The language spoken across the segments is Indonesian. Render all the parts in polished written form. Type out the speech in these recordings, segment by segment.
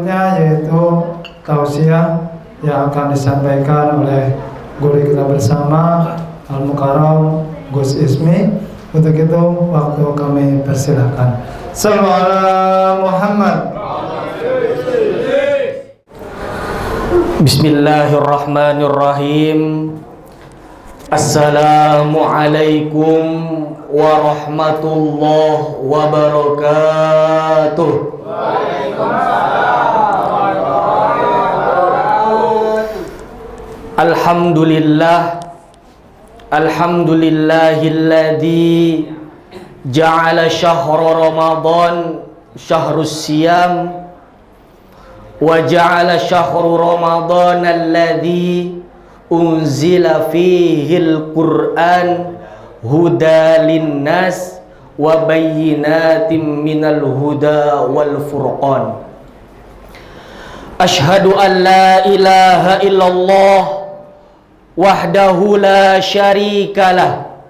selanjutnya yaitu tausiah yang akan disampaikan oleh guru kita bersama Al-Mukarram Gus Ismi. Untuk itu waktu kami persilahkan. Sallallahu alaihi Muhammad. Bismillahirrahmanirrahim. Assalamualaikum warahmatullahi wabarakatuh. Alhamdulillah, alhamdulillahilladzi ja'ala syahra Ramadan syahrus siyam wa ja'ala syahru Ramadan alladzi unzila fihil Qur'an huda linnas wa bayyinatin minal huda wal furqan. Ashhadu an la ilaha illallah wahdahu la syarikalah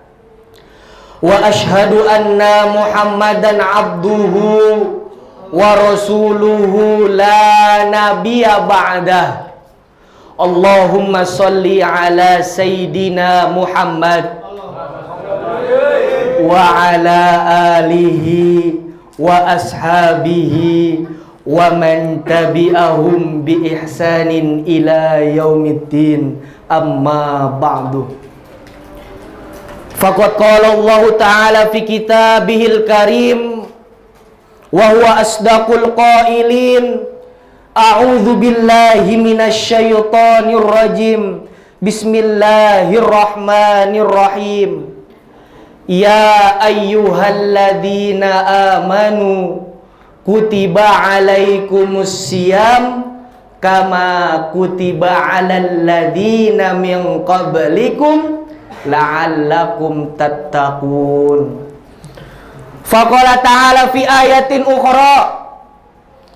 wa ashhadu anna Muhammadan abduhu wa rasuluhu la nabiyya ba'dah. Allahumma salli ala sayyidina Muhammad wa ala alihi wa ashabihi wa man tabi'ahum bi ihsanin ila yaumiddin. Amma ba'du. Faqad qala Allah Ta'ala fi kitabihil karim wa huwa asdaqul qailin. A'udzu billahi minasy syaithanir rajim. Bismillahirrahmanirrahim. Ya ayyuhalladzina amanu kutiba alaikumus siyam kama kutiba alal ladzina min qablikum la'allakum tattaqun. Faqala ta'ala fi ayatin ukhra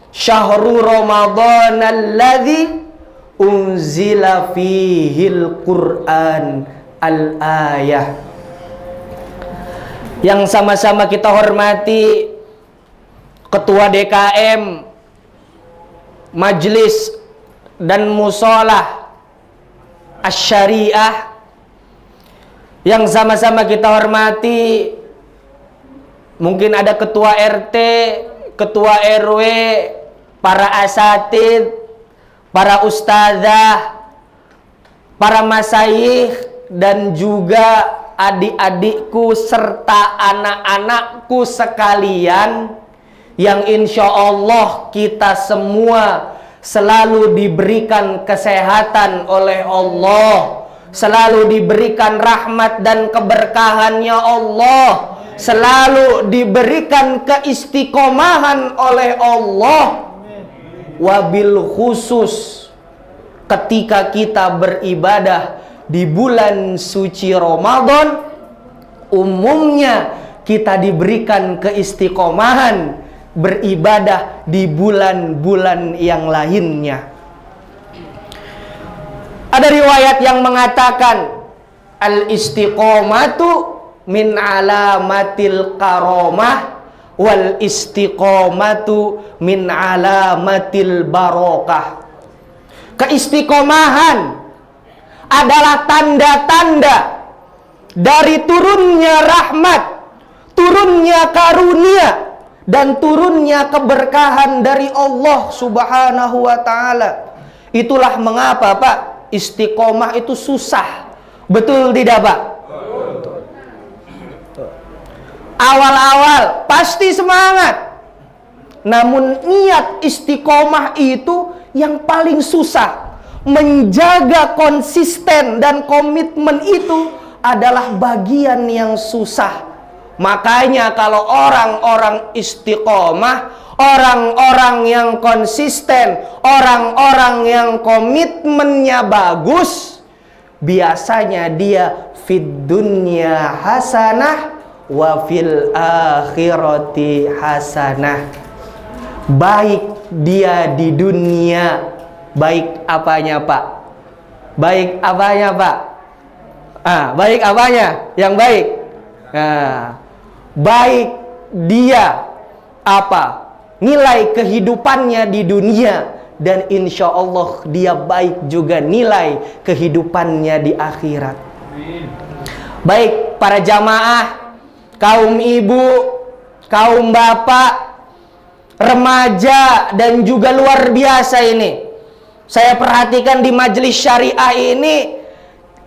syahru Ramadan alladzi unzila fihil Qur'an al-ayah. Yang sama-sama kita hormati Ketua DKM Majelis dan Musolah Asy-Syariah, yang sama-sama kita hormati mungkin ada Ketua RT, Ketua RW, para asatid, para ustadzah, para masyayikh, dan juga adik-adikku serta anak-anakku sekalian, yang insya Allah kita semua selalu diberikan kesehatan oleh Allah, selalu diberikan rahmat dan keberkahannya Allah, selalu diberikan keistiqomahan oleh Allah. Wabil khusus ketika kita beribadah di bulan suci Ramadan, umumnya kita diberikan keistiqomahan beribadah di bulan-bulan yang lainnya. Ada riwayat yang mengatakan al-istiqomatu min alamatil karamah wal istiqomatu min alamatil barokah. Keistiqomahan adalah tanda-tanda dari turunnya rahmat, turunnya karunia, dan turunnya keberkahan dari Allah Subhanahu wa Ta'ala. Itulah mengapa, Pak, istiqomah itu susah. Betul tidak, Pak? Awal-awal pasti semangat, namun niat istiqomah itu yang paling susah. Menjaga konsisten dan komitmen itu adalah bagian yang susah. Makanya kalau orang-orang istiqomah, orang-orang yang konsisten, orang-orang yang komitmennya bagus, biasanya dia fid dunya hasanah wa fil akhirati hasanah. Baik dia di dunia, baik apanya, Pak? Baik apanya, Pak? Baik apanya? Yang baik. Baik dia apa? nilai kehidupannya di dunia, dan insya Allah dia baik juga nilai kehidupannya di akhirat. Baik para jamaah, kaum ibu, kaum bapak, remaja, dan juga luar biasa ini, saya perhatikan di majelis syariah ini,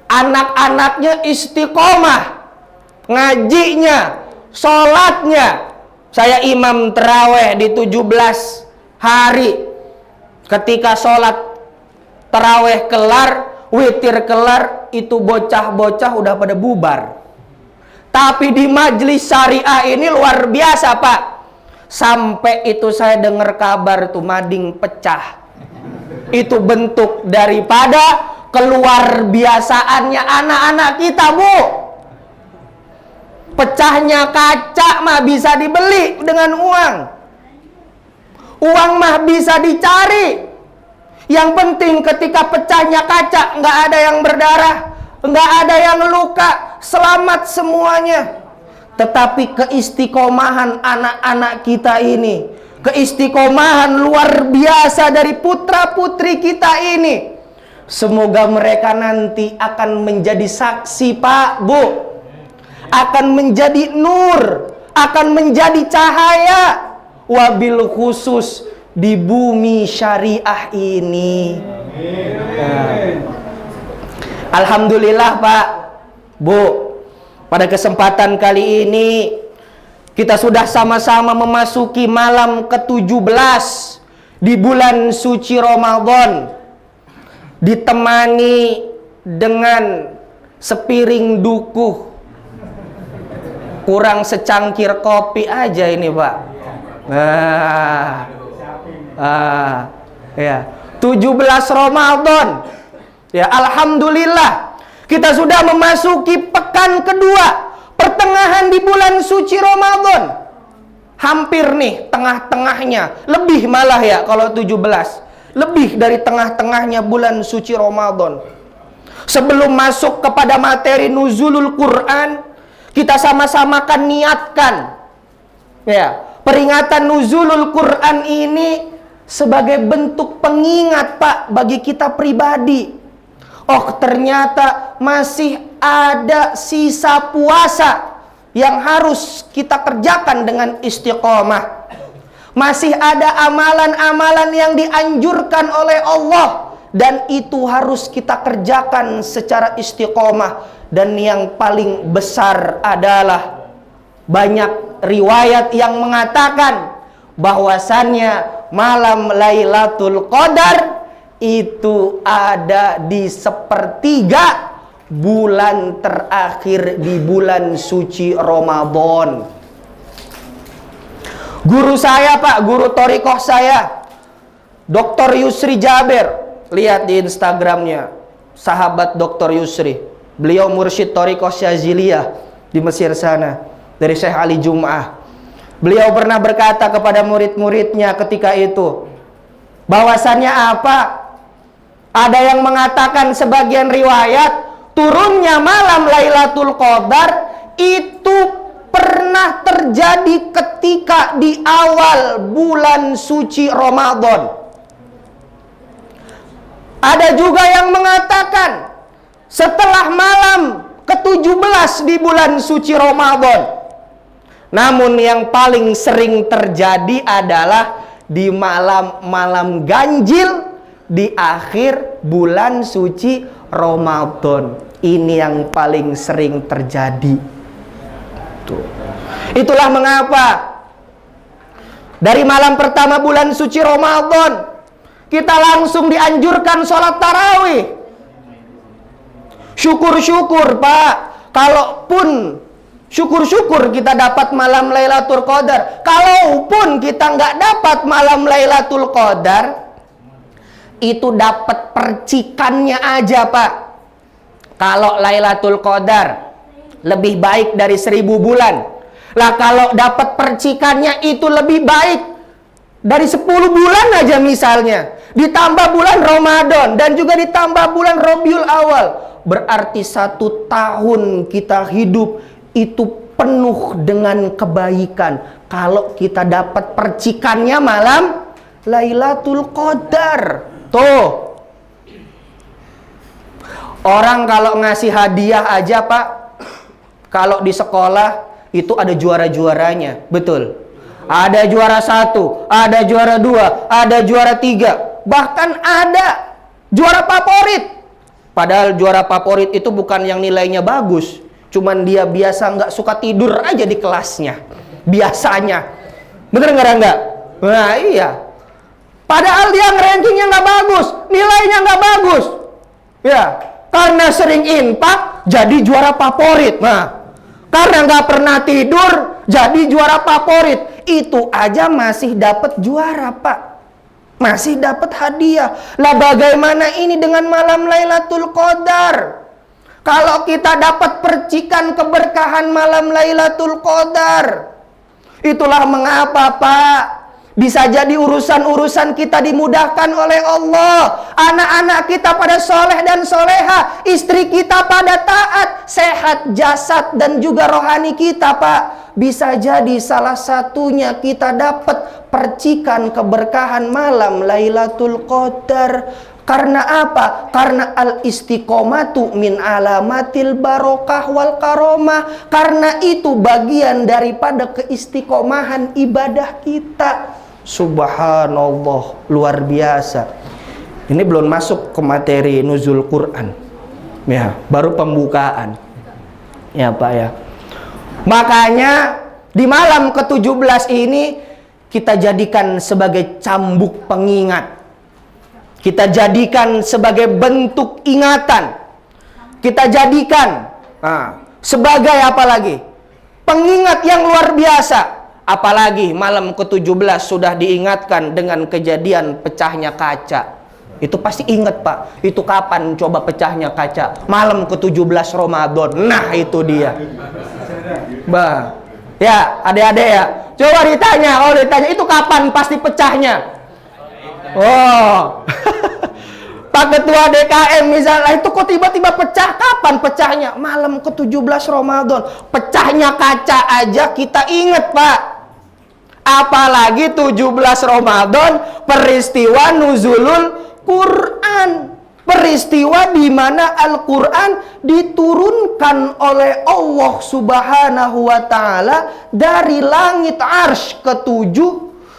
anak-anaknya istiqomah, ngajinya, sholatnya. Saya imam terawih di 17 hari. Ketika sholat terawih kelar, witir kelar, itu bocah-bocah udah pada bubar. Tapi di majelis syariah ini luar biasa Pak. Sampai itu saya dengar kabar tuh mading pecah. Itu bentuk daripada keluar biasaannya anak-anak kita, Bu. Pecahnya kaca mah bisa dibeli dengan uang. Uang mah bisa dicari. Yang penting ketika pecahnya kaca, nggak ada yang berdarah, nggak ada yang luka, selamat semuanya. Tetapi keistiqomahan anak-anak kita ini, keistiqomahan luar biasa dari putra-putri kita ini, semoga mereka nanti akan menjadi saksi Pak, Bu, akan menjadi nur, akan menjadi cahaya, wabil khusus di bumi syariah ini. Alhamdulillah Pak, Bu, pada kesempatan kali ini kita sudah sama-sama memasuki malam ke-17 di bulan suci Ramadan, ditemani dengan sepiring dukuh, kurang secangkir kopi aja ini Pak. Ya, 17 Ramadan. Ya, alhamdulillah kita sudah memasuki pekan kedua, pertengahan di bulan suci Ramadan. Hampir nih tengah-tengahnya, lebih malah ya kalau 17. Lebih dari tengah-tengahnya bulan suci Ramadan. Sebelum masuk kepada materi nuzulul Quran, kita sama-sama akan niatkan ya, peringatan nuzulul Quran ini sebagai bentuk pengingat Pak bagi kita pribadi. Oh, ternyata masih ada sisa puasa yang harus kita kerjakan dengan istiqomah. Masih ada amalan-amalan yang dianjurkan oleh Allah, dan itu harus kita kerjakan secara istiqomah. Dan yang paling besar adalah banyak riwayat yang mengatakan bahwasannya malam Lailatul Qadar itu ada di sepertiga bulan terakhir di bulan suci Ramadan. Guru saya Pak, guru thariqah saya, Dr. Yusri Jaber, lihat di Instagramnya, sahabat Dr. Yusri. Beliau mursyid thariqah Syaziliyah di Mesir sana, dari Syekh Ali Jum'ah. Beliau pernah berkata kepada murid-muridnya ketika itu, bahwasannya apa? Ada yang mengatakan sebagian riwayat, turunnya malam Lailatul Qadar itu pernah terjadi ketika di awal bulan suci Ramadan. Ada juga yang mengatakan setelah malam ke-17 di bulan suci Ramadan. Namun yang paling sering terjadi adalah di malam-malam ganjil di akhir bulan suci Ramadan. Ini yang paling sering terjadi. Tuh. Itulah mengapa dari malam pertama bulan suci Ramadan kita langsung dianjurkan sholat tarawih. Syukur-syukur Pak, kalaupun syukur-syukur kita dapat malam Lailatul Qadar. Kalaupun kita nggak dapat malam Lailatul Qadar, itu dapat percikannya aja Pak. Kalau Lailatul Qadar lebih baik dari 1000 bulan. Lah kalau dapat percikannya itu lebih baik dari 10 bulan aja misalnya. Ditambah bulan Ramadan dan juga ditambah bulan Rabiul Awal. Berarti 1 tahun kita hidup itu penuh dengan kebaikan kalau kita dapat percikannya malam Lailatul Qadar. Tuh. Orang kalau ngasih hadiah aja, Pak, kalau di sekolah itu ada juara-juaranya. Betul. Ada juara 1, ada juara 2, ada juara 3. Bahkan ada juara favorit. Padahal juara favorit itu bukan yang nilainya bagus. Cuman dia biasa nggak suka tidur aja di kelasnya. Biasanya. Bener nggak? Nah iya. Padahal dia rankingnya nggak bagus. Nilainya nggak bagus. Ya. Karena sering infak, jadi juara favorit. Nah. Karena nggak pernah tidur, jadi juara favorit. Itu aja masih dapat juara, Pak. Masih dapat hadiah. Lah bagaimana ini dengan malam Lailatul Qadar? Kalau kita dapat percikan keberkahan malam Lailatul Qadar, itulah mengapa, Pak, bisa jadi urusan-urusan kita dimudahkan oleh Allah. Anak-anak kita pada soleh dan soleha, istri kita pada taat, sehat jasad dan juga rohani kita, Pak. Bisa jadi salah satunya kita dapat percikan keberkahan malam Lailatul Qadar. Karena apa? Karena al-istiqomatu min alamatil barokah wal karomah. Karena itu bagian daripada keistiqomahan ibadah kita. Subhanallah, luar biasa. Ini belum masuk ke materi nuzul Quran. Ya, baru pembukaan. Ya, Pak ya. Makanya di malam ke-17 ini kita jadikan sebagai cambuk pengingat. Kita jadikan sebagai bentuk ingatan. Kita jadikan sebagai apa lagi? Pengingat yang luar biasa. Apalagi malam ke-17 sudah diingatkan dengan kejadian pecahnya kaca. Itu pasti ingat, Pak. Itu kapan coba pecahnya kaca? Malam ke-17 Ramadan. Nah, itu dia. Bah. Ya, adik-adik ya. Coba ditanya, ditanya itu kapan pasti pecahnya? Oh. Pak Ketua DKM misalnya, itu kok tiba-tiba pecah? Kapan pecahnya? Malam ke-17 Ramadan. Pecahnya kaca aja kita ingat, Pak. Apalagi 17 Ramadan, peristiwa nuzulul Quran. Peristiwa di mana Al-Quran diturunkan oleh Allah Subhanahu wa Ta'ala dari langit Arsy ke-7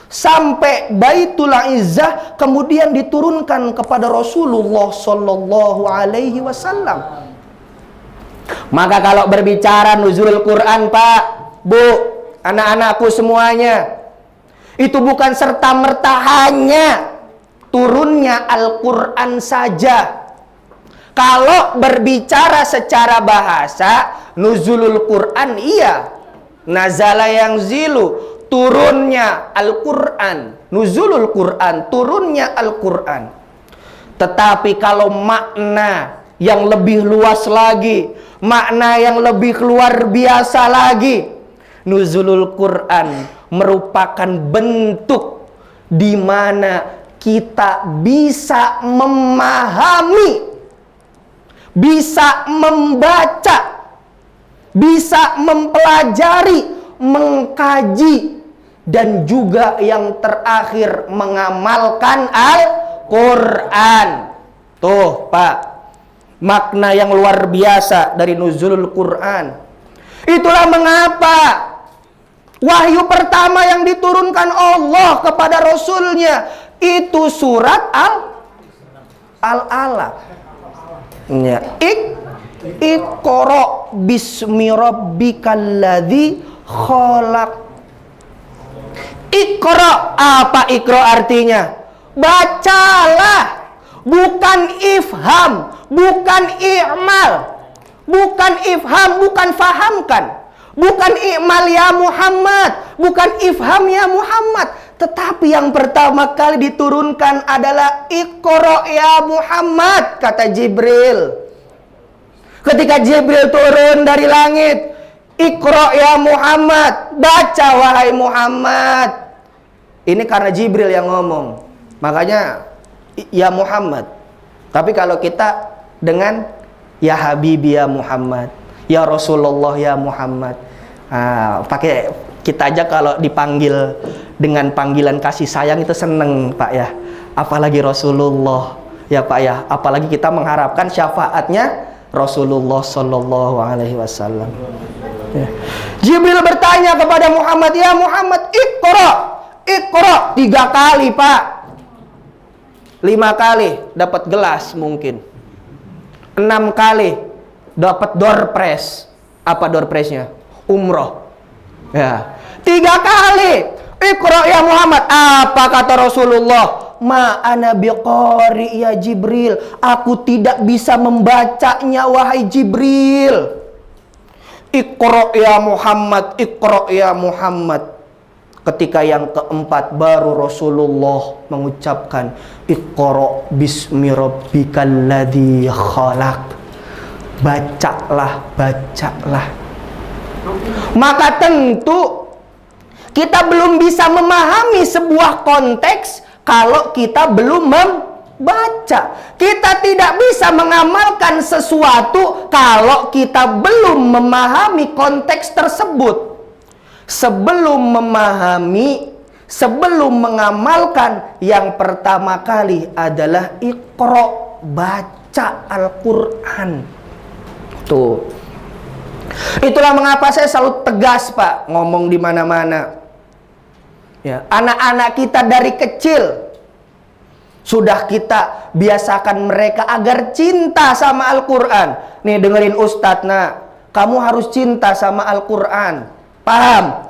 sampai Baitul Izzah, kemudian diturunkan kepada Rasulullah Sallallahu Alaihi Wasallam. Maka kalau berbicara nuzulul Quran, Pak, Bu, anak-anakku semuanya, itu bukan serta-merta hanya turunnya Al-Quran saja. Kalau berbicara secara bahasa, nuzulul Quran iya, nazala yang zilu, turunnya Al-Quran, nuzulul Quran, turunnya Al-Quran. Tetapi kalau makna yang lebih luas lagi, makna yang lebih luar biasa lagi, nuzulul Quran merupakan bentuk di mana kita bisa memahami, bisa membaca, bisa mempelajari, mengkaji, dan juga yang terakhir mengamalkan Al-Quran. Tuh, Pak, makna yang luar biasa dari nuzulul Quran. Itulah mengapa wahyu pertama yang diturunkan Allah kepada Rasulnya itu surat Al-Alaq. Ya. Iqra bismi rabbikal ladzi khalaq. Iqra, apa Iqra artinya? Bacalah, bukan ifham, bukan i'mal, bukan ifham, bukan fahamkan, bukan i'mal ya Muhammad, bukan ifham ya Muhammad. Tetapi yang pertama kali diturunkan adalah Iqra ya Muhammad, kata Jibril. Ketika Jibril turun dari langit, Iqra ya Muhammad, baca wahai Muhammad. Ini karena Jibril yang ngomong, makanya ya Muhammad. Tapi kalau kita dengan ya Habibi ya Muhammad, ya Rasulullah ya Muhammad, Pakai kita aja kalau dipanggil dengan panggilan kasih sayang itu seneng Pak ya. Apalagi Rasulullah ya Pak ya. Apalagi kita mengharapkan syafaatnya Rasulullah Sallallahu Alaihi Wasallam. Ya. Jibril bertanya kepada Muhammad, ya Muhammad, Iqra, Iqra 3 kali Pak. 5 kali dapat gelas mungkin. 6 kali dapat door prize. Apa door prize-nya? Umroh. Ya. 3 kali Iqra ya Muhammad. Apa kata Rasulullah? Ma ana biqari ya Jibril. Aku tidak bisa membacanya wahai Jibril. Iqra ya Muhammad, Iqra ya Muhammad. Ketika yang keempat baru Rasulullah mengucapkan Iqra bismi rabbikal ladzi khalaq. Bacalah, bacalah. Maka tentu kita belum bisa memahami sebuah konteks kalau kita belum membaca. Kita tidak bisa mengamalkan sesuatu kalau kita belum memahami konteks tersebut. Sebelum memahami, sebelum mengamalkan, yang pertama kali adalah Iqra, baca Al-Quran. Tuh. Itulah mengapa saya selalu tegas Pak ngomong di mana-mana. Ya, anak-anak kita dari kecil sudah kita biasakan mereka agar cinta sama Al-Quran. Nih dengerin Ustadz, kamu harus cinta sama Al-Quran. Paham?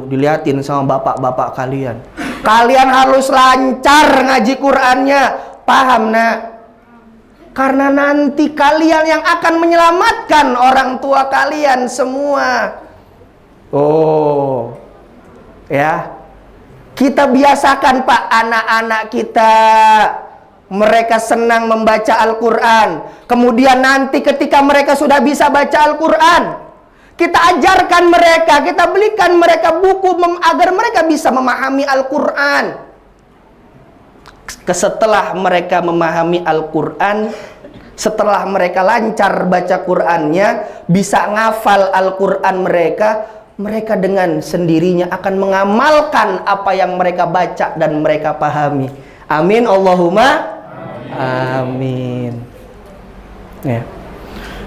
Dilihatin sama bapak-bapak kalian. Kalian harus lancar ngaji Qurannya. Paham nak? Karena nanti kalian yang akan menyelamatkan orang tua kalian semua. Ya. Kita biasakan Pak anak-anak kita. Mereka senang membaca Al-Quran. Kemudian nanti ketika mereka sudah bisa baca Al-Quran, kita ajarkan mereka, kita belikan mereka buku agar mereka bisa memahami Al-Quran. Setelah mereka memahami Al-Quran, setelah mereka lancar baca Qurannya, bisa ngafal Al-Quran mereka dengan sendirinya akan mengamalkan apa yang mereka baca dan mereka pahami. Amin Allahumma amin. Ya.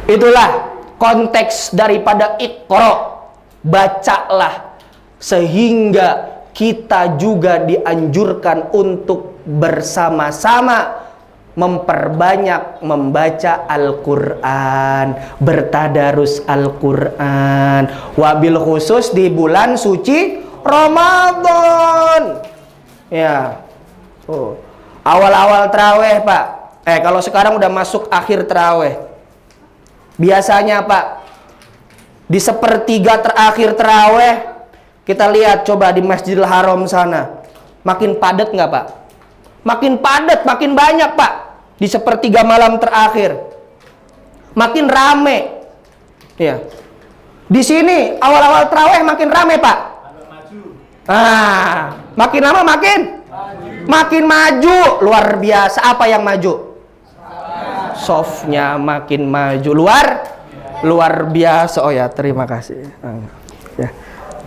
Itulah konteks daripada Iqra, bacalah, sehingga kita juga dianjurkan untuk bersama-sama memperbanyak membaca Al-Quran, bertadarus Al-Quran, wabil khusus di bulan suci Ramadan. Ya, awal-awal terawih Pak. Kalau sekarang udah masuk akhir terawih. Biasanya Pak, di sepertiga terakhir terawih, kita lihat coba di Masjidil Haram sana, makin padat nggak Pak? Makin padat, makin banyak Pak. Di sepertiga malam terakhir, makin rame. Ya, di sini awal-awal terawih makin rame Pak. Makin lama makin maju, luar biasa. Apa yang maju? Softnya makin maju, luar biasa. Oh ya, terima kasih. Ya.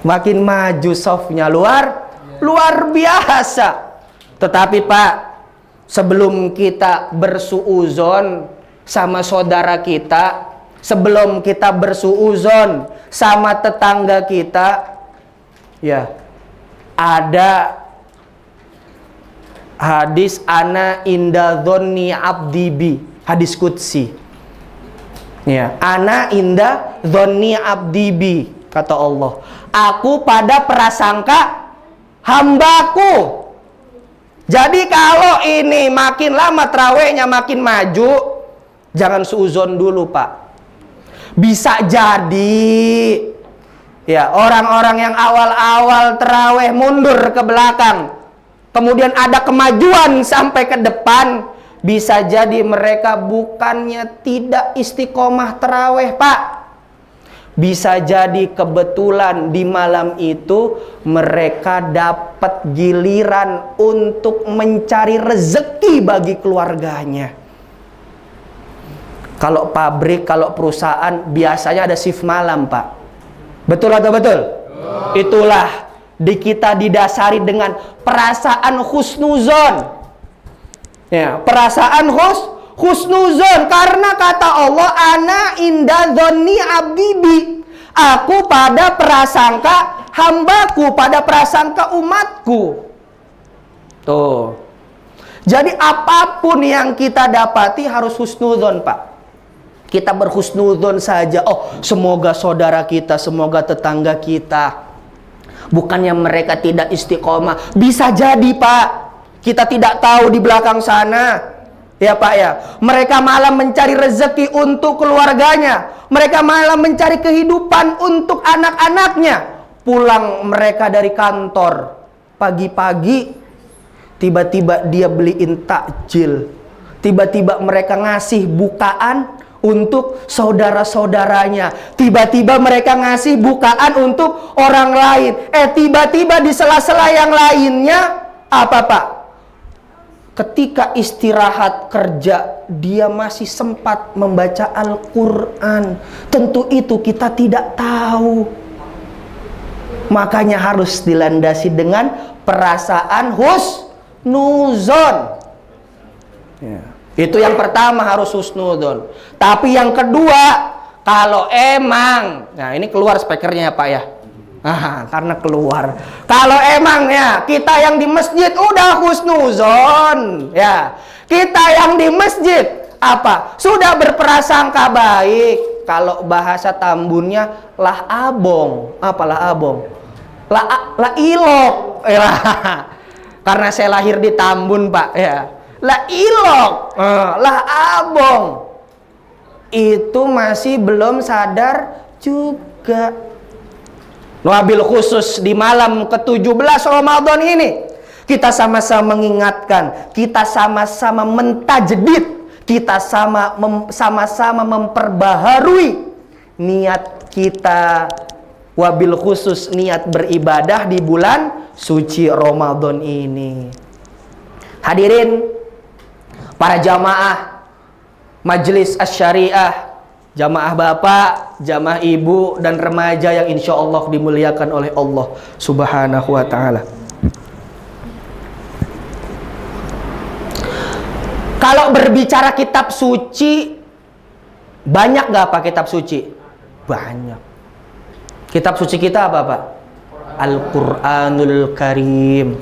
Makin maju softnya luar biasa. Tetapi Pak, sebelum kita bersuuzon sama saudara kita, sebelum kita bersuuzon sama tetangga kita, ya, ada hadis ana inda dhonni abdi bi, hadis qudsi. Ya, ana inda dhonni abdi bi, kata Allah. Aku pada prasangka hambaku. Jadi kalau ini makin lama terawihnya makin maju, jangan suuzon dulu Pak. Bisa jadi ya orang-orang yang awal-awal terawih mundur ke belakang, kemudian ada kemajuan sampai ke depan, bisa jadi mereka bukannya tidak istiqomah terawih Pak. Bisa jadi kebetulan di malam itu mereka dapat giliran untuk mencari rezeki bagi keluarganya. Kalau pabrik, kalau perusahaan biasanya ada shift malam Pak. Betul atau betul? Itulah di kita didasari dengan perasaan husnuzon. Ya, perasaan husnuzon, karena kata Allah, ana inda dzanni abdi bi. Aku pada prasangka hambaku, pada prasangka umatku. Tuh. Jadi apapun yang kita dapati harus husnuzon, Pak. Kita berhusnuzon saja. Oh, semoga saudara kita, semoga tetangga kita, bukannya mereka tidak istiqomah. Bisa jadi, Pak. Kita tidak tahu di belakang sana. Ya, Pak ya. Mereka malah mencari rezeki untuk keluarganya. Mereka malah mencari kehidupan untuk anak-anaknya. Pulang mereka dari kantor pagi-pagi, tiba-tiba dia beliin takjil. Tiba-tiba mereka ngasih bukaan untuk saudara-saudaranya. Tiba-tiba mereka ngasih bukaan untuk orang lain. Tiba-tiba di sela-sela yang lainnya, apa, Pak? Ketika istirahat kerja, dia masih sempat membaca Al-Quran. Tentu itu kita tidak tahu. Makanya harus dilandasi dengan perasaan husnuzon. Ya. Itu yang pertama, harus husnuzon. Tapi yang kedua, kalau emang, nah ini keluar spekernya ya, Pak ya. Karena keluar. Kalau emang ya kita yang di masjid udah husnuzon, ya. Kita yang di masjid apa? Sudah berprasangka baik. Kalau bahasa Tambunnya lah abong. Apalah abong? Lah ilok. Karena saya lahir di Tambun, Pak, ya. Lah ilok, lah abong. Itu masih belum sadar juga. Wabil khusus di malam ke-17 Ramadan ini, kita sama-sama mengingatkan, kita sama-sama mentajdid, kita sama-sama memperbaharui niat kita, wabil khusus niat beribadah di bulan suci Ramadan ini. Hadirin para jamaah Majelis Asy-Syariah, jamaah bapak, jamaah ibu, dan remaja yang insya Allah dimuliakan oleh Allah Subhanahu wa ta'ala. Kalau berbicara kitab suci, banyak gak Pak kitab suci? Banyak. Kitab suci kita apa, Pak? Al-Quranul Karim.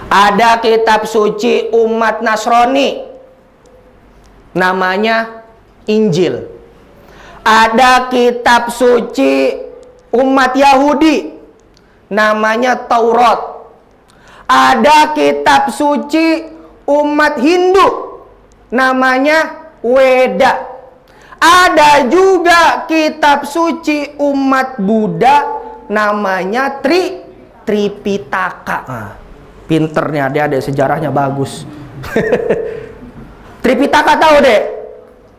Ada kitab suci umat Nasrani, namanya Injil. Ada kitab suci umat Yahudi, namanya Taurat. Ada kitab suci umat Hindu, namanya Weda. Ada juga kitab suci umat Buddha, namanya Tripitaka. Pinternya dia, ada sejarahnya bagus. Tripitaka tahu, Dek?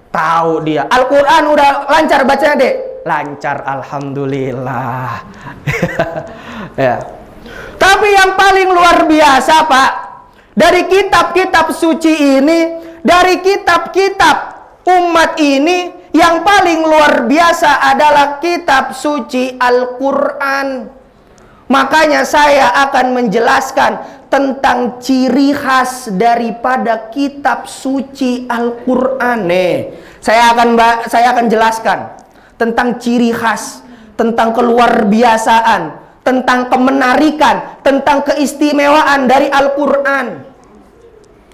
Tahu dia. Al-Quran udah lancar bacanya, Dek? Lancar, alhamdulillah. Ya. Tapi yang paling luar biasa, Pak, dari kitab-kitab suci ini, dari kitab-kitab umat ini, yang paling luar biasa adalah kitab suci Al-Quran. Makanya saya akan menjelaskan tentang ciri khas daripada kitab suci Al-Quran. Saya akan jelaskan tentang ciri khas, tentang keluarbiasaan, tentang kemenarikan, tentang keistimewaan dari Al-Quran.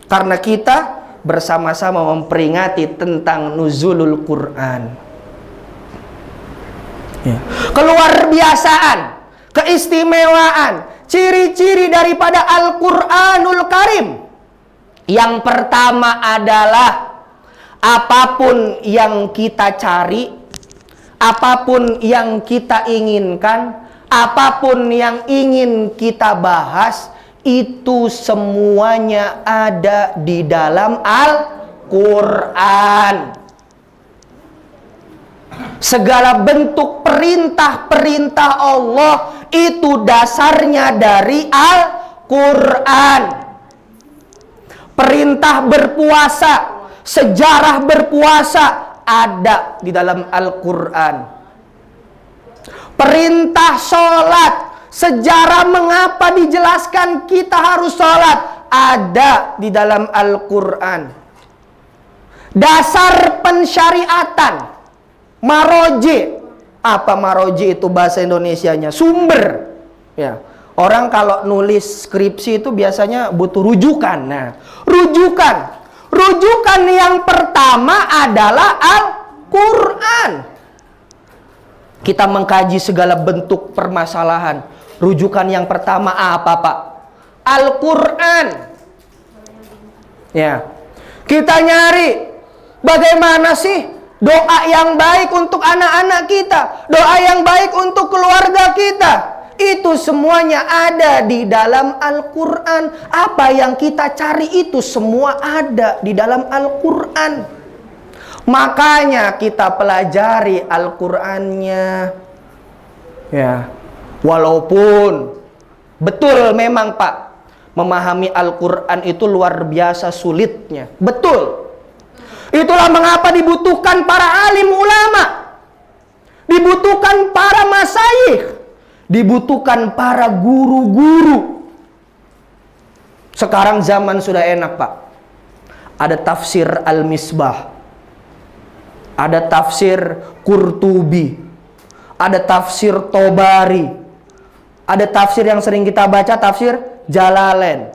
Karena kita bersama-sama memperingati tentang nuzulul Quran. Ya. Keluarbiasaan, keistimewaan, ciri-ciri daripada Al-Quranul Karim. Yang pertama adalah apapun yang kita cari, apapun yang kita inginkan, apapun yang ingin kita bahas, itu semuanya ada di dalam Al-Quran. Segala bentuk perintah-perintah Allah itu dasarnya dari Al-Quran. Perintah berpuasa, sejarah berpuasa ada di dalam Al-Quran. Perintah sholat, sejarah mengapa dijelaskan kita harus sholat, ada di dalam Al-Quran. Dasar pensyariatan, maroji. Apa maroji itu bahasa Indonesianya? Sumber. Ya. Orang kalau nulis skripsi itu biasanya butuh rujukan. Nah, rujukan yang pertama adalah Al-Quran. Kita mengkaji segala bentuk permasalahan. Rujukan yang pertama apa, Pak? Al-Quran. Ya. Kita nyari bagaimana sih doa yang baik untuk anak-anak kita, doa yang baik untuk keluarga kita. Itu semuanya ada di dalam Al-Quran. Apa yang kita cari itu semua ada di dalam Al-Quran. Makanya kita pelajari Al-Qur'annya. Ya. Walaupun betul memang Pak, memahami Al-Qur'an itu luar biasa sulitnya. Betul. Itulah mengapa dibutuhkan para alim ulama. Dibutuhkan para masyayikh. Dibutuhkan para guru-guru. Sekarang zaman sudah enak Pak. Ada tafsir Al-Misbah. Ada tafsir Qurtubi, ada tafsir Tobari, ada tafsir yang sering kita baca, tafsir Jalalain.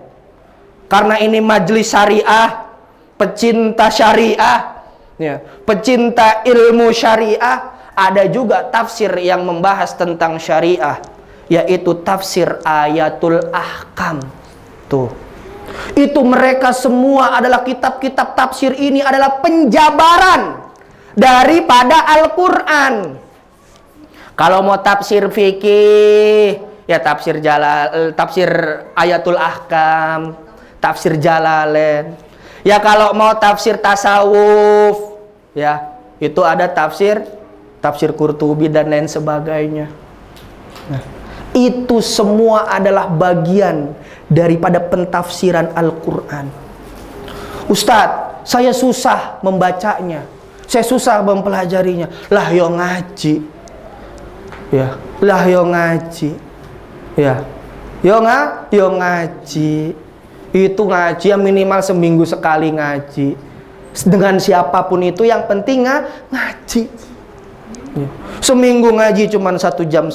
Karena ini majelis syariah, pecinta syariah, ya, pecinta ilmu syariah, ada juga tafsir yang membahas tentang syariah, yaitu tafsir Ayatul Ahkam. Tuh. Itu mereka semua adalah kitab-kitab tafsir ini adalah penjabaran daripada Al-Quran. Kalau mau tafsir fikih, ya tafsir tafsir Ayatul Ahkam, tafsir Jalalain. Ya kalau mau tafsir tasawuf, ya itu ada tafsir Qurtubi dan lain sebagainya. Nah, itu semua adalah bagian daripada pentafsiran Al-Quran. Ustadz, saya susah membacanya. Saya susah mempelajarinya. Lah yo ngaji. Ya, lah yo ngaji. Ya. Yo ngaji. Itu ngaji yang minimal seminggu sekali ngaji. Dengan siapapun itu yang penting ngaji. Ya. Seminggu ngaji cuma 1,5 jam.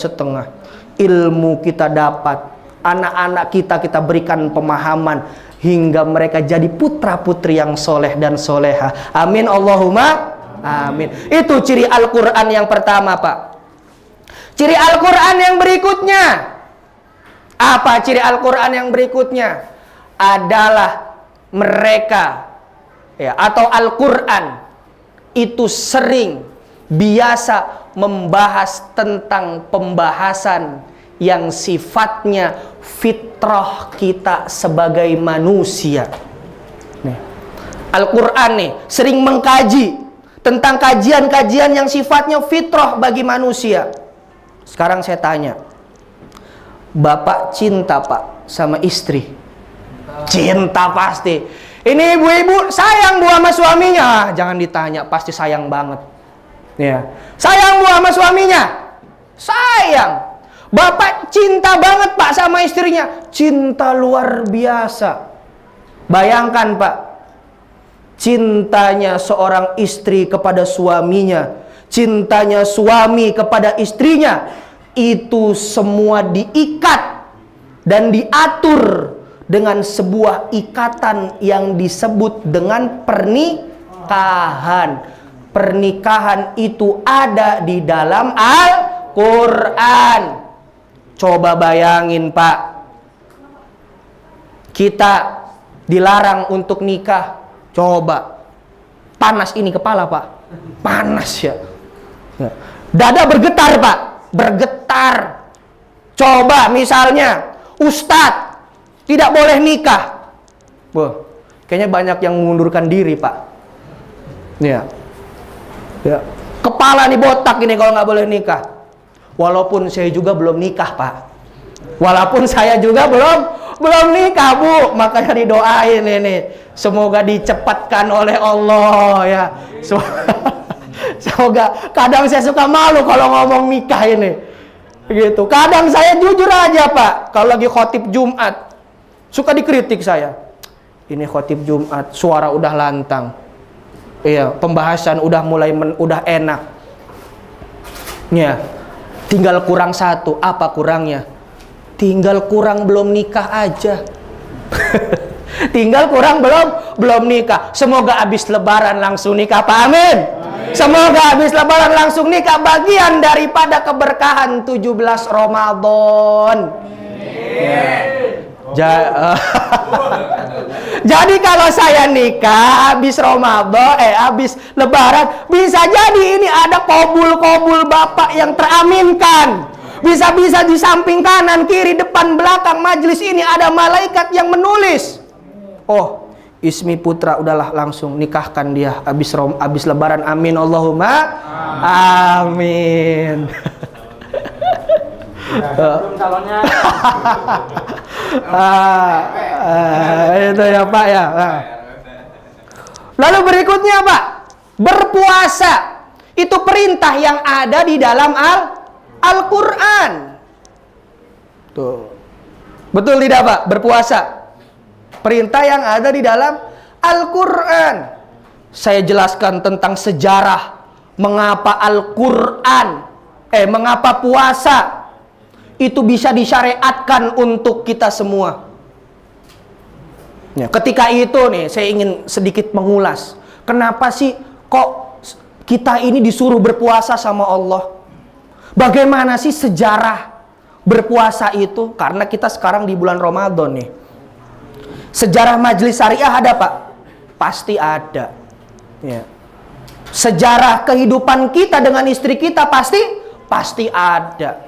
Ilmu kita dapat. Anak-anak kita berikan pemahaman hingga mereka jadi putra-putri yang soleh dan soleha. Amin Allahumma amin. Itu ciri Al-Quran yang pertama Pak. Ciri Al-Quran yang berikutnya. Apa ciri Al-Quran yang berikutnya? Adalah mereka ya, atau Al-Quran itu sering biasa membahas tentang pembahasan yang sifatnya fitrah kita sebagai manusia. Al-Quran nih sering mengkaji tentang kajian-kajian yang sifatnya fitrah bagi manusia. Sekarang saya tanya, Bapak cinta Pak sama istri? Cinta pasti. Ini ibu-ibu sayang Bu sama suaminya? Jangan ditanya, pasti sayang banget. Ya, sayang Bu sama suaminya? Sayang. Bapak cinta banget Pak sama istrinya? Cinta luar biasa. Bayangkan Pak, cintanya seorang istri kepada suaminya, cintanya suami kepada istrinya, itu semua diikat dan diatur dengan sebuah ikatan yang disebut dengan pernikahan. Pernikahan itu ada di dalam Al-Quran. Coba bayangin Pak, kita dilarang untuk nikah. Coba, panas ini kepala Pak, panas ya. Dada bergetar Pak, bergetar. Coba misalnya Ustadz tidak boleh nikah. Wah, kayaknya banyak yang mengundurkan diri Pak. Ya, ya. Kepala nih botak ini kalau nggak boleh nikah. Walaupun saya juga belum nikah Pak. Walaupun saya juga belum nikah Bu. Makanya didoain ini. Semoga dicepatkan oleh Allah ya. Semoga. Kadang saya suka malu kalau ngomong nikah ini. Gitu. Kadang saya jujur aja Pak, kalau lagi khotib Jumat, suka dikritik saya. Ini khotib Jumat, suara udah lantang. Iya, pembahasan udah mulai udah enak. Ya, tinggal kurang satu. Apa kurangnya? Tinggal kurang belum nikah aja. Tinggal kurang belum nikah. Semoga habis lebaran langsung nikah, Pak. Amin. Semoga habis lebaran langsung nikah, bagian daripada keberkahan 17 Ramadan. Jadi kalau saya nikah habis Ramadan, habis lebaran, bisa jadi ini ada kobul-kobul bapak yang teraminkan. Bisa-bisa di samping kanan, kiri, depan, belakang majelis ini ada malaikat yang menulis. Oh, Ismi Putra udahlah langsung nikahkan dia habis lebaran. Amin Allahumma amin. Calonnya. Itu ya Pak ya. Lalu berikutnya Pak, berpuasa itu perintah yang ada di dalam Al-Quran. Tuh. Betul tidak Pak? Berpuasa perintah yang ada di dalam Al-Quran. Saya jelaskan tentang sejarah mengapa Al-Quran, mengapa puasa itu bisa disyariatkan untuk kita semua. Ya, ketika itu nih, saya ingin sedikit mengulas. Kenapa sih kok kita ini disuruh berpuasa sama Allah? Bagaimana sih sejarah berpuasa itu? Karena kita sekarang di bulan Ramadan nih. Sejarah majelis syariah ada Pak? Pasti ada. Ya. Sejarah kehidupan kita dengan istri kita pasti ada.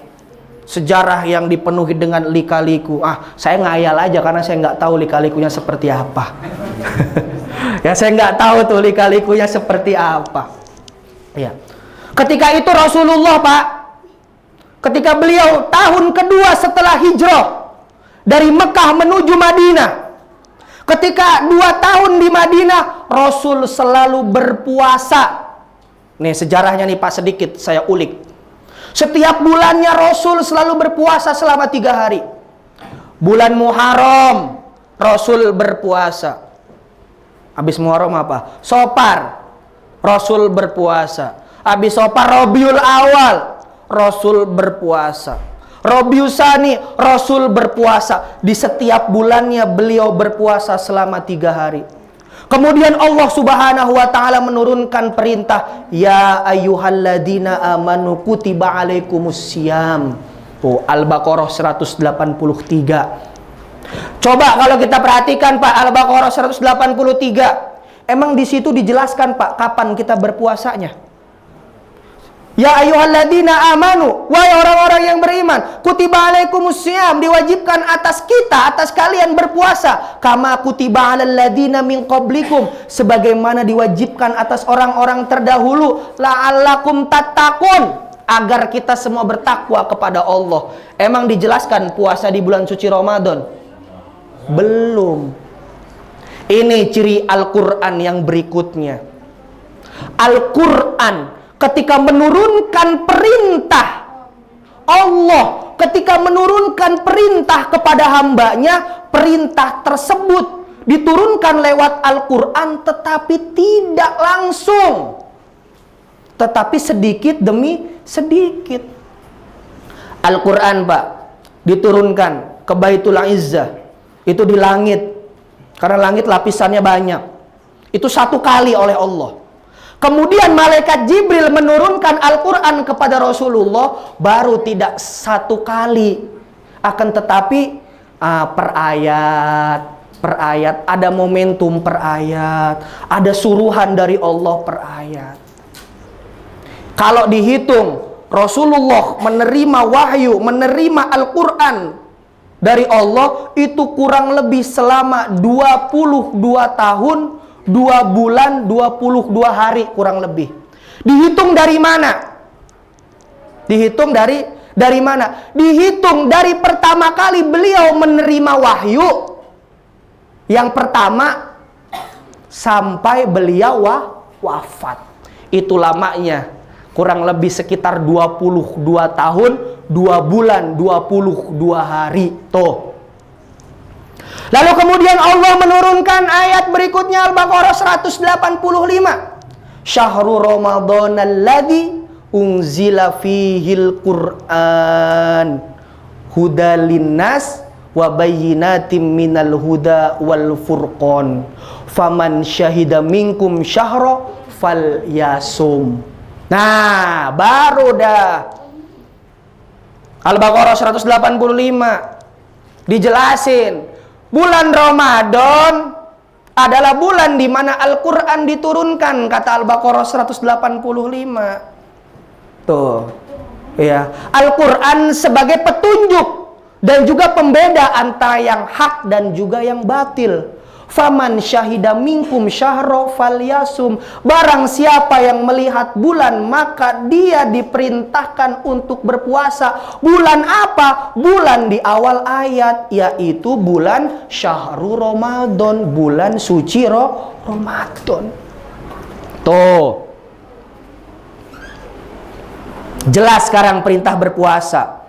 Sejarah yang dipenuhi dengan lika-liku. Saya ngayal aja karena saya nggak tahu lika-likunya seperti apa. Ya, saya nggak tahu tuh lika-likunya seperti apa. Ya. Ketika itu Rasulullah Pak, ketika beliau tahun kedua setelah hijrah dari Mekah menuju Madinah, ketika 2 tahun di Madinah, Rasul selalu berpuasa. Nih sejarahnya nih Pak, sedikit saya ulik. Setiap bulannya Rasul selalu berpuasa selama 3 hari. Bulan Muharram, Rasul berpuasa. Habis Muharram apa? Sopar, Rasul berpuasa. Habis Sopar, Rabiul Awal, Rasul berpuasa. Rabiul Tsani, Rasul berpuasa. Di setiap bulannya beliau berpuasa selama 3 hari. Kemudian Allah Subhanahu wa taala menurunkan perintah, ya ayyuhalladzina amanu kutiba alaikumussyam. Al-Baqarah 183. Coba kalau kita perhatikan Pak, Al-Baqarah 183. Emang di situ dijelaskan Pak kapan kita berpuasanya? Ya ayyuhalladzina amanu, wahai orang-orang yang beriman, kutiba alaikumussyam, diwajibkan atas kita, atas kalian berpuasa, kama kutiba alal ladzina min qablikum, sebagaimana diwajibkan atas orang-orang terdahulu, la'allakum tattaqun, agar kita semua bertakwa kepada Allah. Emang dijelaskan puasa di bulan suci Ramadan? Belum. Ini ciri Al-Qur'an yang berikutnya. Al-Qur'an ketika menurunkan perintah Allah, ketika menurunkan perintah kepada hambanya, perintah tersebut diturunkan lewat Al-Quran, tetapi tidak langsung, tetapi sedikit demi sedikit. Al-Quran Pak diturunkan ke Baitul Izzah, itu di langit, karena langit lapisannya banyak. Itu 1 kali oleh Allah. Kemudian malaikat Jibril menurunkan Al-Quran kepada Rasulullah, baru tidak 1 kali, akan tetapi per ayat, ada momentum per ayat, ada suruhan dari Allah per ayat. Kalau dihitung Rasulullah menerima wahyu, menerima Al-Quran dari Allah, itu kurang lebih selama 22 tahun 2 bulan 22 hari kurang lebih. Dihitung dari mana? Dihitung dari mana? Dihitung dari pertama kali beliau menerima wahyu yang pertama sampai beliau wafat. Itu lamanya. kurang lebih sekitar 22 tahun, 2 bulan, 22 hari. Tuh. Lalu kemudian Allah menurunkan ayat berikutnya, Al-Baqarah 185. Syahrul Ramadan alladzi unzila fihil Qur'an hudal linnas wa bayyinatim minal huda wal furqan faman syahida minkum syahra falyasum. Nah, baru dah Al-Baqarah 185 dijelasin bulan Ramadan adalah bulan di mana Al-Quran diturunkan, kata Al-Baqarah 185. Tuh, ya, Al-Quran sebagai petunjuk dan juga pembeda antara yang hak dan juga yang batil. Faman syahida minkum syahra falyasum. Barang siapa yang melihat bulan, maka dia diperintahkan untuk berpuasa. Bulan apa? Bulan di awal ayat, yaitu bulan Syahrul Ramadan, bulan suci Ramadan. Tuh. Jelas sekarang perintah berpuasa.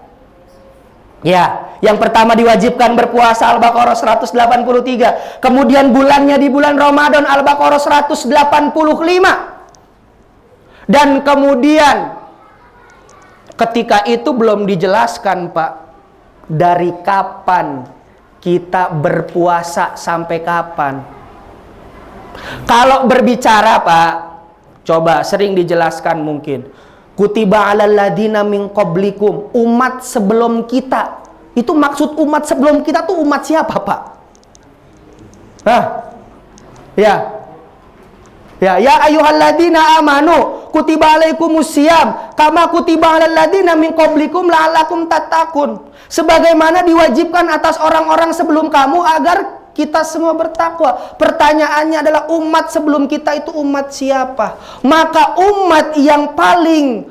Ya, yang pertama diwajibkan berpuasa Al-Baqarah 183. Kemudian bulannya di bulan Ramadan Al-Baqarah 185. Dan kemudian ketika itu belum dijelaskan, Pak, dari kapan kita berpuasa sampai kapan. Kalau berbicara, Pak, coba sering dijelaskan mungkin. Kutiba 'alal ladina min qablikum, umat sebelum kita. Itu maksud umat sebelum kita tuh umat siapa, Pak? Hah? Ya. Ya ayyuhalladzina amanu kutiba 'alaikumusiyam kama kutiba 'alal ladina min qablikum la'allakum tattaqun. Sebagaimana diwajibkan atas orang-orang sebelum kamu agar kita semua bertakwa. Pertanyaannya adalah umat sebelum kita itu umat siapa? Maka umat yang paling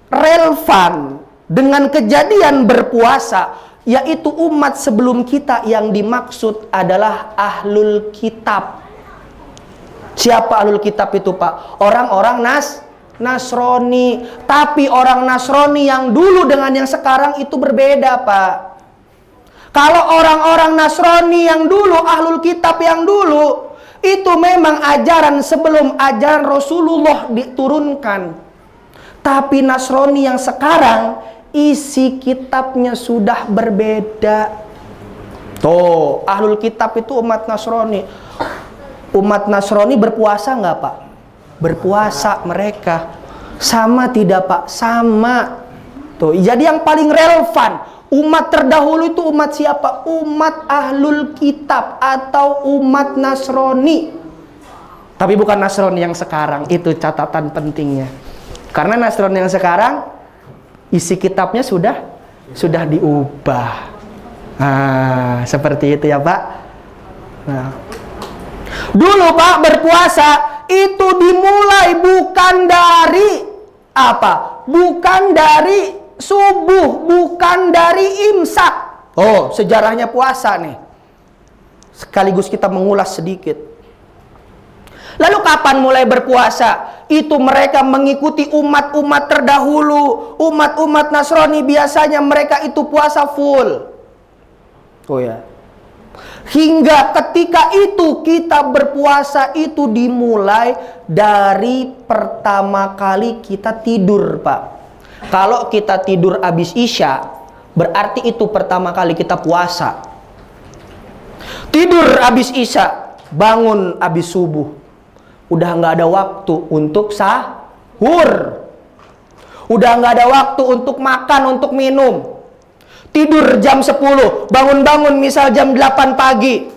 relevan dengan kejadian berpuasa yaitu umat sebelum kita, yang dimaksud adalah ahlul kitab. Siapa ahlul kitab itu, Pak? Orang-orang Nasrani. Tapi orang Nasrani yang dulu dengan yang sekarang itu berbeda, Pak. Kalau orang-orang Nasrani yang dulu, ahlul kitab yang dulu, itu memang ajaran sebelum ajaran Rasulullah diturunkan. Tapi Nasrani yang sekarang, isi kitabnya sudah berbeda. Tuh, ahlul kitab itu umat Nasrani. Umat Nasrani berpuasa nggak, Pak? Berpuasa mereka. Sama tidak, Pak? Sama. Tuh, jadi yang paling relevan, umat terdahulu itu umat siapa? Umat ahlul kitab atau umat Nasrani. Tapi bukan Nasrani yang sekarang. Itu catatan pentingnya. Karena Nasrani yang sekarang isi kitabnya sudah diubah. Nah, seperti itu ya, Pak. Nah, dulu, Pak, berpuasa itu dimulai bukan dari apa? Bukan dari subuh, bukan dari imsak. Oh, sejarahnya puasa nih. Sekaligus kita mengulas sedikit. Lalu kapan mulai berpuasa? Itu mereka mengikuti umat-umat terdahulu. Umat-umat Nasrani biasanya mereka itu puasa full. Oh ya. Hingga ketika itu kita berpuasa itu dimulai dari pertama kali kita tidur, Pak. Kalau kita tidur habis Isya, berarti itu pertama kali kita puasa. Tidur habis Isya, bangun habis subuh. Udah nggak ada waktu untuk sahur. Udah nggak ada waktu untuk makan, untuk minum. Tidur jam 10, bangun-bangun misal jam 8 pagi.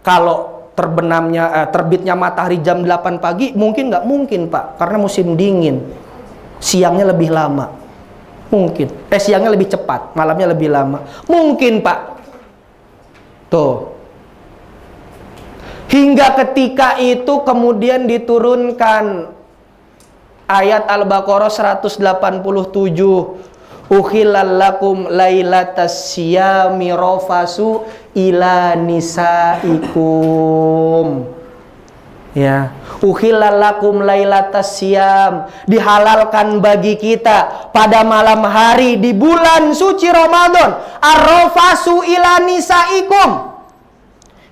Kalau terbitnya matahari jam 8 pagi, mungkin nggak mungkin, Pak. Karena musim dingin. Siangnya lebih lama. Mungkin. Siangnya lebih cepat, malamnya lebih lama. Mungkin, Pak. Tuh. Hingga ketika itu kemudian diturunkan ayat Al-Baqarah 187. Uhillal lakum lailatas syiyami rafasu ila nisaikum. Ya, uhillalakum lailatas syam, dihalalkan bagi kita pada malam hari di bulan suci Ramadan, arrafasu ila nisaikum,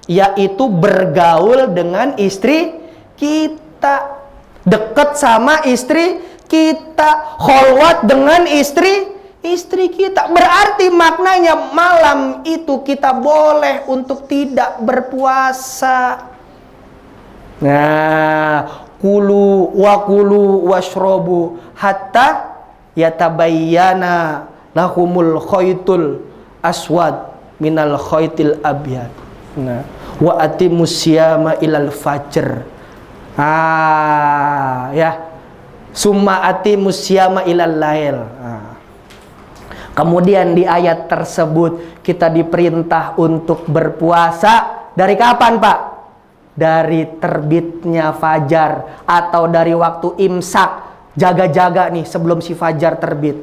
yaitu bergaul dengan istri kita, dekat sama istri kita, kholwat dengan istri kita. Berarti maknanya malam itu kita boleh untuk tidak berpuasa. Nah, kulu washrobu hatta yatabayyana lahumul khaytul aswad minal khaytil abyad. Nah, wa atimus siyama ilal fajr. Ya. Summa atimus siyama ilal lail. Kemudian di ayat tersebut kita diperintah untuk berpuasa dari kapan, Pak? Dari terbitnya fajar atau dari waktu imsak, jaga-jaga nih sebelum si fajar terbit.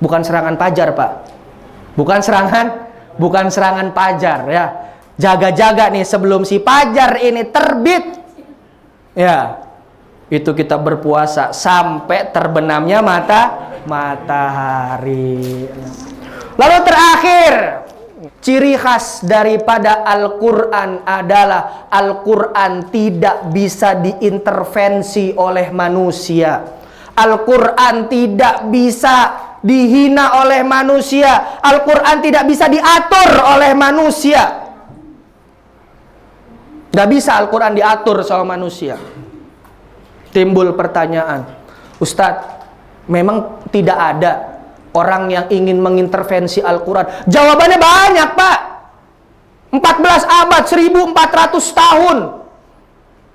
Bukan serangan fajar, Pak. Bukan serangan fajar ya. Jaga-jaga nih sebelum si fajar ini terbit. Ya. Itu kita berpuasa sampai terbenamnya matahari. Lalu terakhir, ciri khas daripada Al-Quran adalah Al-Quran tidak bisa diintervensi oleh manusia. Al-Quran tidak bisa dihina oleh manusia. Al-Quran tidak bisa diatur oleh manusia. Gak bisa Al-Quran diatur sama manusia. Timbul pertanyaan, Ustadz, memang tidak ada orang yang ingin mengintervensi Al-Quran? Jawabannya banyak, Pak. 14 abad, 1400 tahun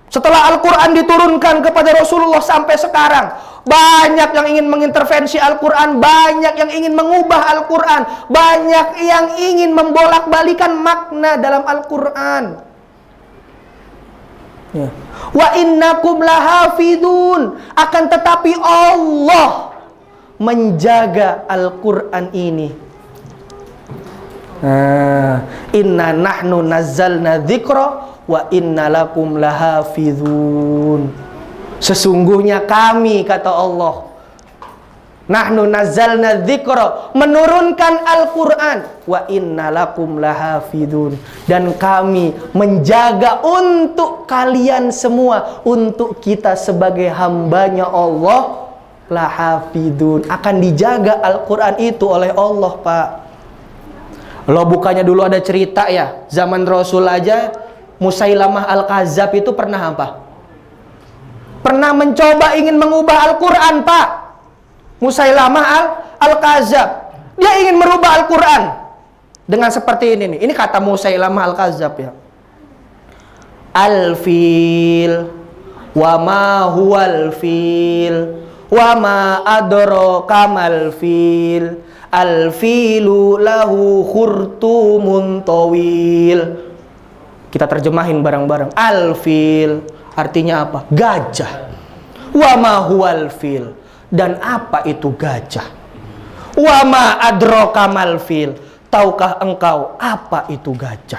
setelah Al-Quran diturunkan kepada Rasulullah sampai sekarang, banyak yang ingin mengintervensi Al-Quran, banyak yang ingin mengubah Al-Quran, banyak yang ingin membolak-balikan makna dalam Al-Quran. Ya. Wa innakum lahafidun, akan tetapi Allah menjaga Al-Quran ini. Inna nahnu nazzalna dzikra wa inna lakum lahafidun. Sesungguhnya kami, kata Allah, nahnu nazzalna dzikra, menurunkan Al-Quran, wa inna lakum lahafidun, dan kami menjaga untuk kalian semua, untuk kita sebagai hambanya Allah, lahafidun, akan dijaga Al-Quran itu oleh Allah, Pak. Lo bukannya dulu ada cerita ya, zaman Rasul aja Musailamah Al-Kadzab itu pernah apa? Pernah mencoba ingin mengubah Al-Quran, Pak. Musailamah Al-Kadzab, dia ingin merubah Al-Quran dengan seperti ini nih. Ini kata Musailamah Al-Kadzab ya. Al-fil wa ma huwal fil wa ma adraka mal fil. Al-filu lahu khurtumun tawil. Kita terjemahin bareng-bareng. Al-fil artinya apa? Gajah. Wa ma huwal fil, dan apa itu gajah? Wa ma adraka mal fil, tahukah engkau apa itu gajah?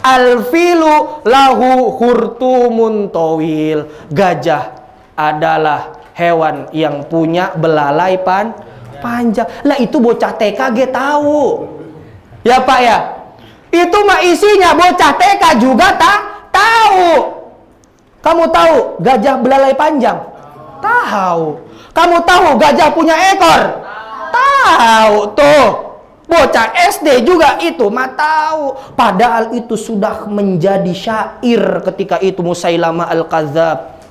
Al-filu lahu khurtumun tawil, gajah adalah hewan yang punya belalai panjang. Lah itu bocah TK tahu. Ya Pak ya. Itu mah isinya bocah TK juga tahu. Kamu tahu gajah belalai panjang? Tahu. Kamu tahu gajah punya ekor? Tahu tuh. Bocah SD juga itu mah tahu. Padahal itu sudah menjadi syair ketika itu Musailamah Al-Kadzab.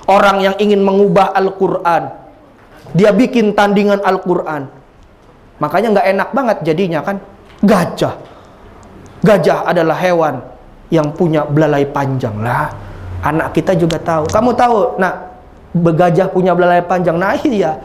Orang yang ingin mengubah Al-Quran. Dia bikin tandingan Al-Quran. Makanya nggak enak banget jadinya kan. Gajah. Gajah adalah hewan yang punya belalai panjang lah. Anak kita juga tahu. Kamu tahu, nah, gajah punya belalai panjang. Nah iya.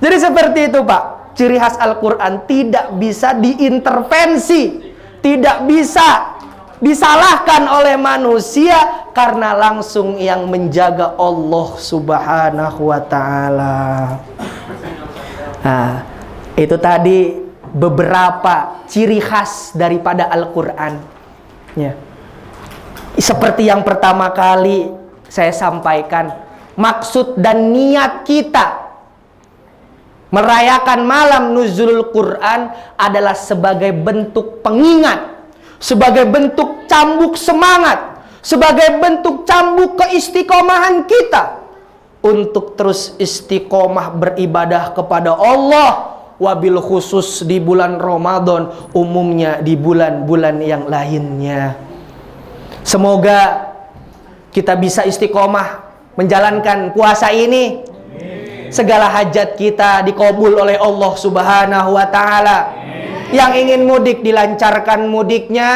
Jadi seperti itu Pak. Ciri khas Al-Quran tidak bisa diintervensi, tidak bisa disalahkan oleh manusia, karena langsung yang menjaga Allah Subhanahu wa ta'ala. Nah, itu tadi beberapa ciri khas daripada Al-Quran ya. Seperti yang pertama kali saya sampaikan, maksud dan niat kita merayakan malam nuzulul Quran adalah sebagai bentuk pengingat, sebagai bentuk cambuk semangat, sebagai bentuk cambuk keistiqomahan kita untuk terus istiqomah beribadah kepada Allah, wabil khusus di bulan Ramadan, umumnya di bulan-bulan yang lainnya. Semoga kita bisa istiqomah menjalankan puasa ini. Segala hajat kita dikabul oleh Allah Subhanahu wa taala. Yang ingin mudik dilancarkan mudiknya.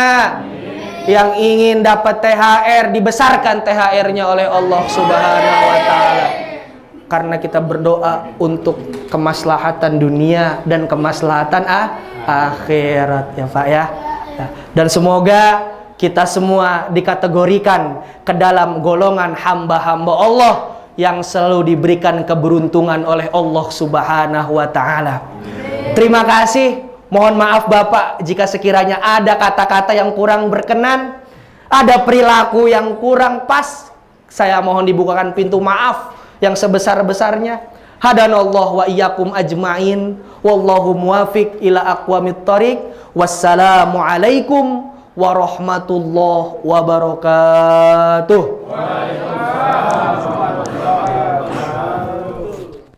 Yang ingin dapat THR dibesarkan THR-nya oleh Allah Subhanahu wa taala. Karena kita berdoa untuk kemaslahatan dunia dan kemaslahatan akhirat ya Pak ya. Dan semoga kita semua dikategorikan ke dalam golongan hamba-hamba Allah yang selalu diberikan keberuntungan oleh Allah Subhanahu wa taala. Terima kasih. Mohon maaf Bapak jika sekiranya ada kata-kata yang kurang berkenan, ada perilaku yang kurang pas. Saya mohon dibukakan pintu maaf yang sebesar-besarnya. Hadanallahu wa iyyakum ajmain. Wallahu muwafiq ila aqwamit thoriq. Wassalamu alaikum warahmatullahi wabarakatuh.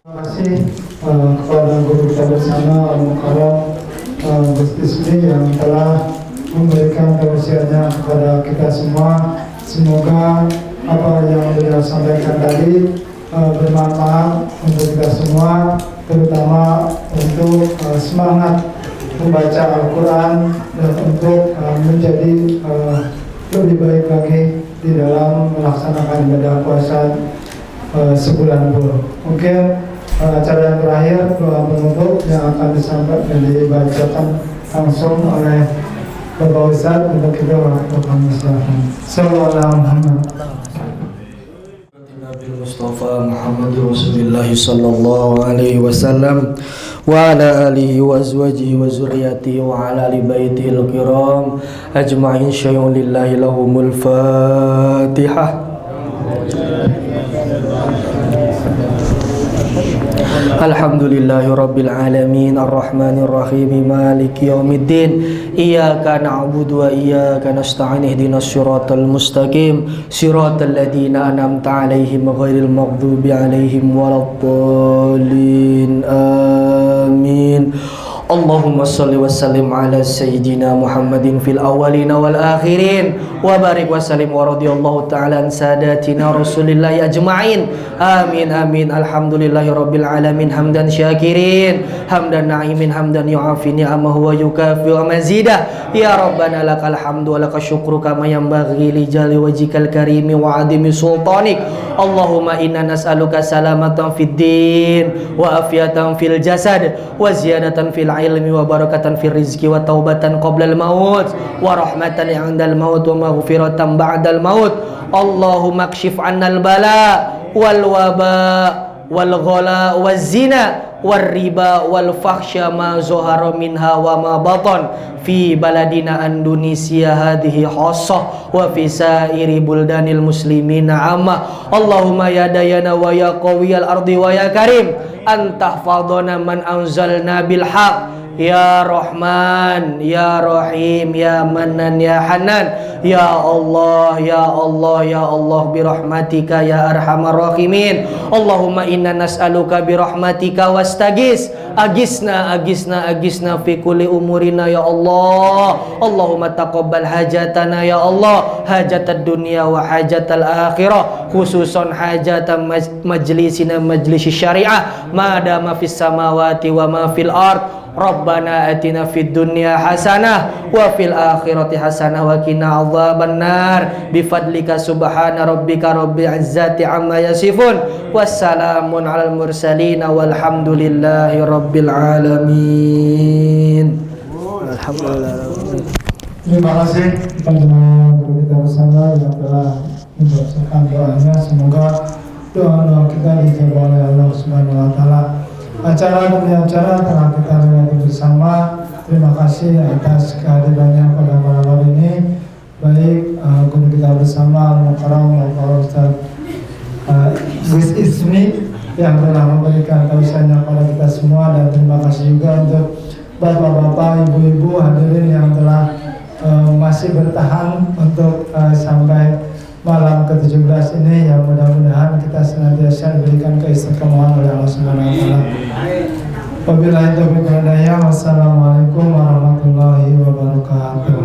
Terima kasih kepada guru kita bersama Al-Mukarram Gus Ismi yang telah memberikan tausiahnya kepada kita semua. Semoga apa yang beliau sampaikan tadi bermanfaat untuk kita semua, terutama untuk semangat membaca Al-Quran dan untuk menjadi lebih baik lagi di dalam melaksanakan ibadah puasa sebulan penuh. Mungkin acara yang terakhir doa penutup yang akan disampaikan dan dibacakan langsung oleh Bapak Ustadz untuk kita waktu kami silakan. Sallallahu Muhammad. Mustafa Muhammad Rasulullah sallallahu alaihi wasallam wa ala alihi wa azwajihi wa zurriyyatihi wa ala ali baitihil kiram ajma'in syai'un lillahi lahumul Fatihah. Alhamdulillahi rabbil alamin arrahmanir rahim maliki yaumiddin iyyaka na'budu wa iyyaka nasta'in ihdinas siratal mustaqim siratal ladzina an'amta 'alaihim ghairil maghdubi 'alaihim waladdallin amin. Allahumma salli wa sallim ala sayyidina Muhammadin fil awwalina wal akhirin wa barik wa sallim wa radiyallahu ta'ala an sadatina rasulillahi ajma'in amin amin. Alhamdulillahi rabbil alamin hamdan syakirin hamdan na'imin hamdan yu'afi ni'amahu wa yukafi wa mazidah ya rabbana lakal hamdu wa lakal syukru kama yanbaghi li jali wajhikal karimi wa adimi sultanik. Allahumma inna nas'aluka salamatan fid din wa afiatan fil jasad wa ziyadatan fil ilmi wa barakatan fil rizki wa taubatan qabla al maut wa rahmatan 'indal maut wa maghfiratan ba'dal maut. Allahumma kshif 'anna al bala wal waba wal ghala waz zina wal riba wal fahsya ma zahara minha wa ma batan fi baladina Indonesia hadhihi khassah wa fi sairi buldanil muslimina amma. Allahumma ya dayana wa ya qawiyal ardi wa ya karim antahfadhana man anzalna bil haq ya Rahman ya Rahim ya Mannan ya Hanan ya Allah ya Allah ya Allah birahmatika ya arhamar rahimin. Allahumma inna nas'aluka birahmatika wastagis agisna agisna agisna fi kulli umurina ya Allah. Allahumma taqabbal hajatana ya Allah, hajatad dunya wa hajatal akhirah, khususan hajatan majlisina majlis syariah ma dama fis samawati wa ma fil ard. Rabbana atina fid dunya hasanah wa fil akhirati hasanah wa qina adzabannar bifadlika subhana rabbika rabbil izzati amma yasifun wassalamun alal mursalin walhamdulillahi rabbil alamin. Alhamdulillah. Terima kasih kepada guru kita bersama yang telah membacakan doanya. Semoga doa-doa kita dijawab oleh Allah Subhanahu wa taala. Acara demi acara telah kita lewati bersama. Terima kasih atas kehadirannya pada malam hari ini, baik guru kita bersama Al-Mukarram Bapak Ustaz Gus Ismi yang telah memberikan tausiahnya kepada kita semua, dan terima kasih juga untuk bapak-bapak, ibu-ibu hadirin yang telah masih bertahan untuk sampai malam ke-17 ini, yang mudah-mudahan kita senantiasa diberikan keistiqomahan oleh Allah Subhanahu wa taala. Wabillahi taufiq wal hidayah. Wassalamualaikum warahmatullahi wabarakatuh.